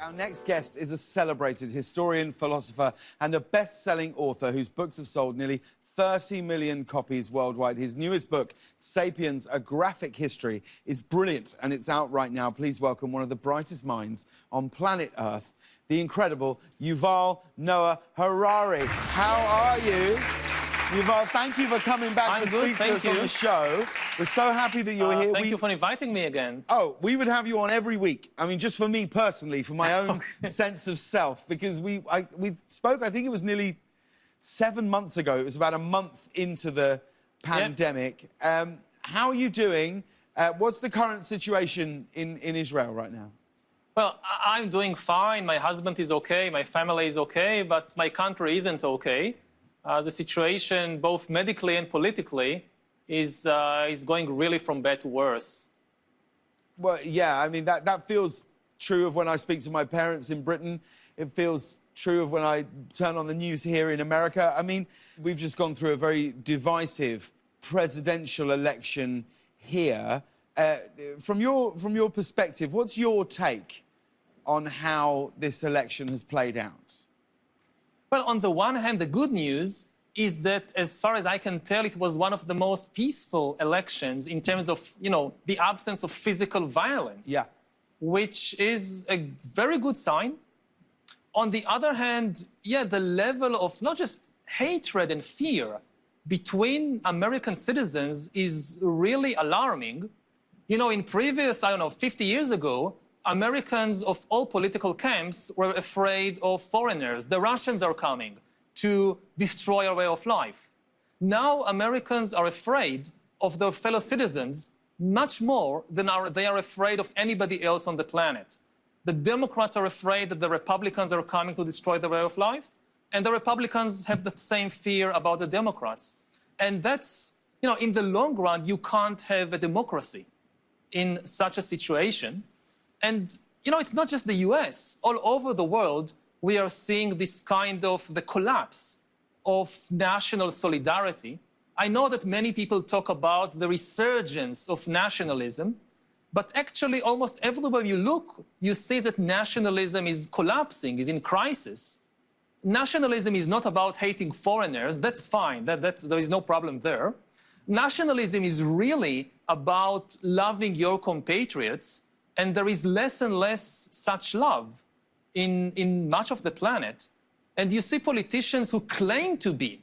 Our next guest is a celebrated historian, philosopher, and a best-selling author whose books have sold nearly 30 million copies worldwide. His newest book, Sapiens, A Graphic History, is brilliant, and it's out right now. Please welcome one of the brightest minds on planet Earth, the incredible Yuval Noah Harari. How are you? Yuval, thank you for coming back to speak to us on the show. We're so happy that you're here. Thank you for inviting me again. Oh, we would have you on every week. I mean, just for me personally, for my own sense of self, because we spoke, I think it was nearly 7 months ago. It was about a month into the pandemic. Yep. How are you doing? What's the current situation in Israel right now? Well, I'm doing fine. My husband is okay. My family is okay. But my country isn't okay. The situation, both medically and politically, is going really from bad to worse. Well, yeah, I mean, that feels true of when I speak to my parents in Britain. It feels true of when I turn on the news here in America. I mean, we've just gone through a very divisive presidential election here. From your perspective, what's your take on how this election has played out? Well, on the one hand, the good news is that, as far as I can tell, it was one of the most peaceful elections in terms of, you know, the absence of physical violence. Yeah. Which is a very good sign. On the other hand, yeah, the level of not just hatred and fear between American citizens is really alarming. You know, in previous, 50 years ago, Americans of all political camps were afraid of foreigners. The Russians are coming to destroy our way of life. Now Americans are afraid of their fellow citizens much more than they are afraid of anybody else on the planet. The Democrats are afraid that the Republicans are coming to destroy their way of life, and the Republicans have the same fear about the Democrats. And that's, you know, in the long run, you can't have a democracy in such a situation. And, you know, it's not just the US. All over the world, we are seeing this kind of the collapse of national solidarity. I know that many people talk about the resurgence of nationalism, but actually almost everywhere you look, you see that nationalism is collapsing, is in crisis. Nationalism is not about hating foreigners. That's fine. There is no problem there. Nationalism is really about loving your compatriots. And there is less and less such love in much of the planet. And you see politicians who claim to be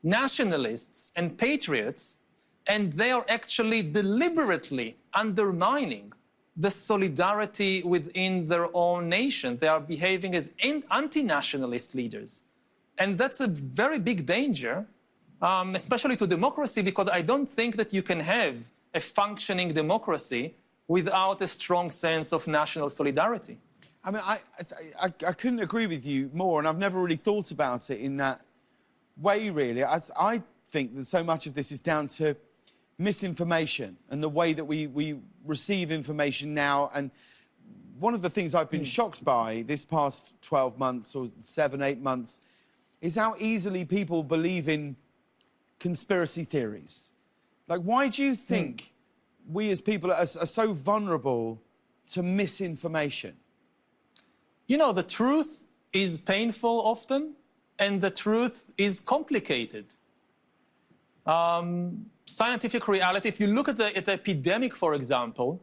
nationalists and patriots, and they are actually deliberately undermining the solidarity within their own nation. They are behaving as anti-nationalist leaders. And that's a very big danger, especially to democracy, because I don't think that you can have a functioning democracy without a strong sense of national solidarity. I mean, I couldn't agree with you more, and I've never really thought about it in that way, really. I think that so much of this is down to misinformation and the way that we receive information now. And one of the things I've been shocked by this past 12 months or 7, 8 months is how easily people believe in conspiracy theories. Like, why do you think we as people are so vulnerable to misinformation? You know, the truth is painful often, and the truth is complicated. Scientific reality, if you look at the epidemic, for example,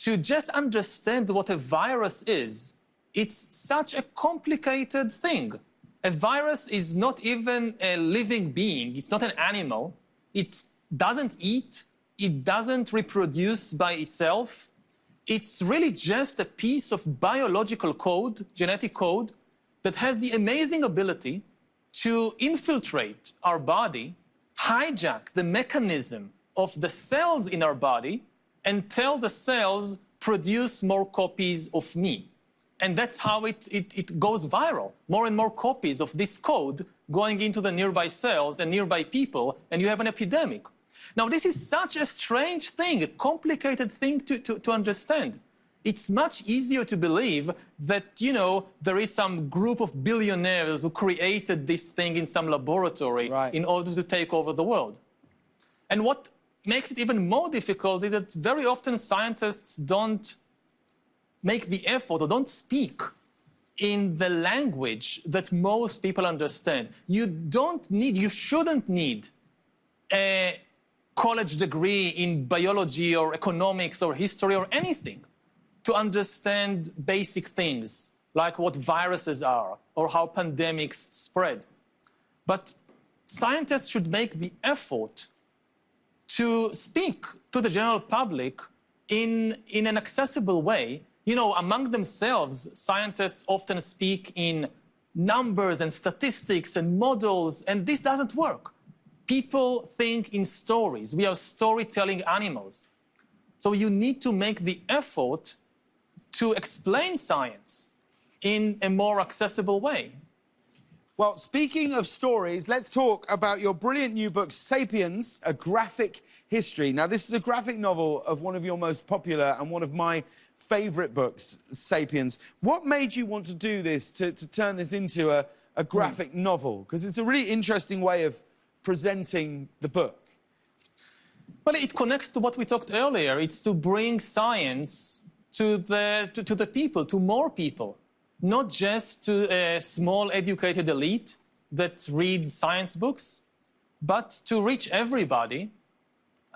to just understand what a virus is, it's such a complicated thing. A virus is not even a living being. It's not an animal. It doesn't eat. It doesn't reproduce by itself. It's really just a piece of biological code, genetic code, that has the amazing ability to infiltrate our body, hijack the mechanism of the cells in our body, and tell the cells, produce more copies of me. And that's how it goes viral. More and more copies of this code going into the nearby cells and nearby people, and you have an epidemic. Now, this is such a strange thing, a complicated thing to understand. It's much easier to believe that, you know, there is some group of billionaires who created this thing in some laboratory in order to take over the world. And what makes it even more difficult is that very often scientists don't make the effort or don't speak in the language that most people understand. You shouldn't need a college degree in biology or economics or history or anything to understand basic things like what viruses are or how pandemics spread. But scientists should make the effort to speak to the general public in an accessible way. You know, among themselves, scientists often speak in numbers and statistics and models, and this doesn't work. People think in stories. We are storytelling animals. So you need to make the effort to explain science in a more accessible way. Well, speaking of stories, let's talk about your brilliant new book, Sapiens, A Graphic History. Now, this is a graphic novel of one of your most popular and one of my favourite books, Sapiens. What made you want to do this, to turn this into a graphic novel? Because it's a really interesting way of presenting the book. Well, it connects to what we talked earlier. It's to bring science to the people, to more people. Not just to a small educated elite that reads science books, but to reach everybody.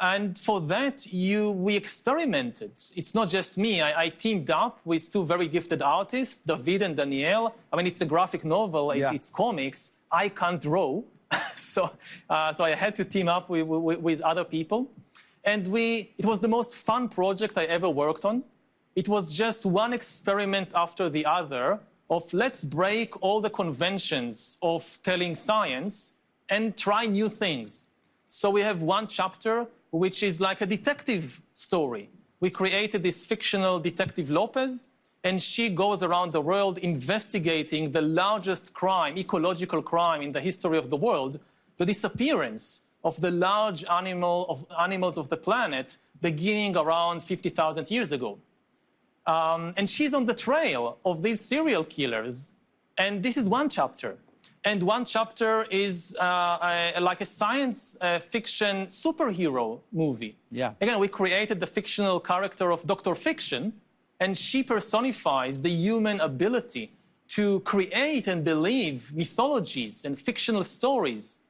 And for that, we experimented. It's not just me. I teamed up with two very gifted artists, David and Danielle. I mean, it's a graphic novel, it's comics. I can't draw, so I had to team up with other people. And it was the most fun project I ever worked on. It was just one experiment after the other of let's break all the conventions of telling science and try new things. So we have one chapter which is like a detective story. We created this fictional detective Lopez, and she goes around the world investigating the largest crime, ecological crime in the history of the world, the disappearance of the large animals of the planet beginning around 50,000 years ago. And she's on the trail of these serial killers. And this is one chapter. And one chapter is like a science fiction superhero movie. Yeah. Again, we created the fictional character of Dr. Fiction, and she personifies the human ability to create and believe mythologies and fictional stories.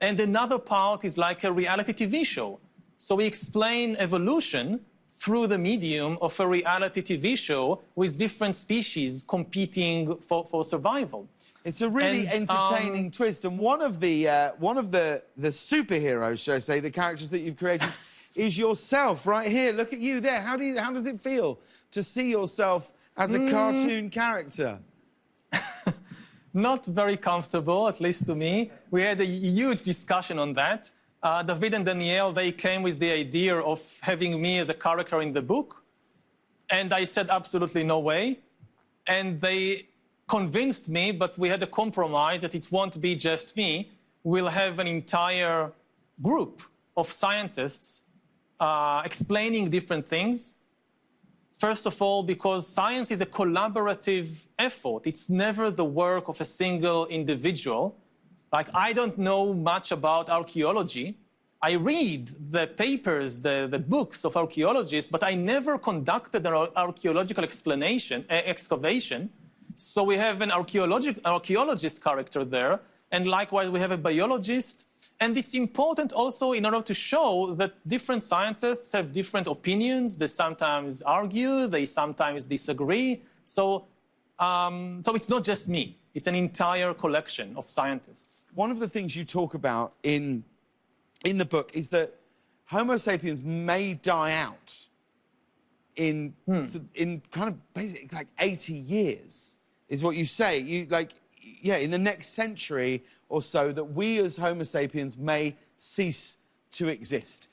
And another part is like a reality TV show. So we explain evolution through the medium of a reality TV show with different species competing for survival. It's a really entertaining twist, and one of the superheroes, shall I say, the characters that you've created, is yourself right here. Look at you there. How does it feel to see yourself as a cartoon character? Not very comfortable, at least to me. We had a huge discussion on that. David and Danielle, they came with the idea of having me as a character in the book. And I said, absolutely no way. And they convinced me, but we had a compromise that it won't be just me. We'll have an entire group of scientists explaining different things. First of all, because science is a collaborative effort. It's never the work of a single individual. Like, I don't know much about archaeology. I read the papers, the books of archaeologists, but I never conducted an archaeological excavation. So we have an archaeologist character there, and likewise we have a biologist. And it's important also in order to show that different scientists have different opinions. They sometimes argue, they sometimes disagree. So it's not just me. It's an entire collection of scientists. One of the things you talk about in the book is that Homo sapiens may die out in kind of basically like 80 years, is what you say. In the next century or so, that we as Homo sapiens may cease to exist.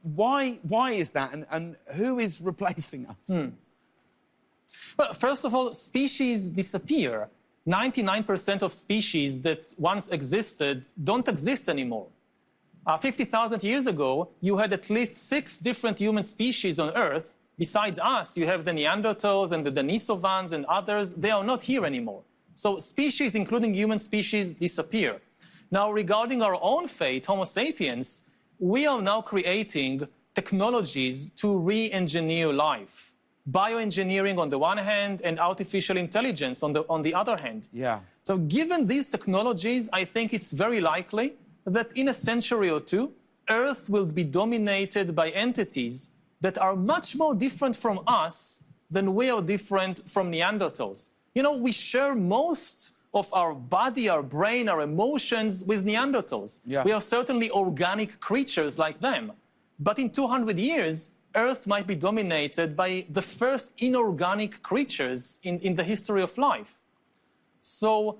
Why is that, and who is replacing us? Well, first of all, species disappear. 99% of species that once existed don't exist anymore. 50,000 years ago, you had at least 6 different human species on Earth. Besides us, you have the Neanderthals and the Denisovans and others. They are not here anymore. So species, including human species, disappear. Now, regarding our own fate, Homo sapiens, we are now creating technologies to re-engineer life. bioengineering on the one hand and artificial intelligence on the other hand. Yeah. So given these technologies, I think it's very likely that in a century or two, Earth will be dominated by entities that are much more different from us than we are different from Neanderthals. You know, we share most of our body, our brain, our emotions with Neanderthals. Yeah. We are certainly organic creatures like them. But in 200 years, Earth might be dominated by the first inorganic creatures in the history of life. So,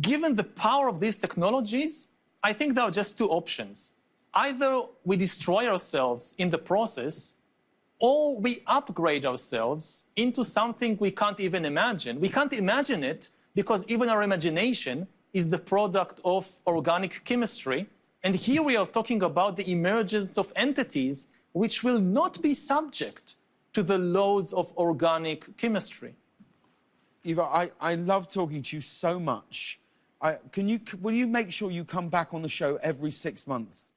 given the power of these technologies, I think there are just two options. Either we destroy ourselves in the process, or we upgrade ourselves into something we can't even imagine. We can't imagine it because even our imagination is the product of organic chemistry. And here we are talking about the emergence of entities which will not be subject to the laws of organic chemistry. Eva, I love talking to you so much. Will you make sure you come back on the show every 6 months?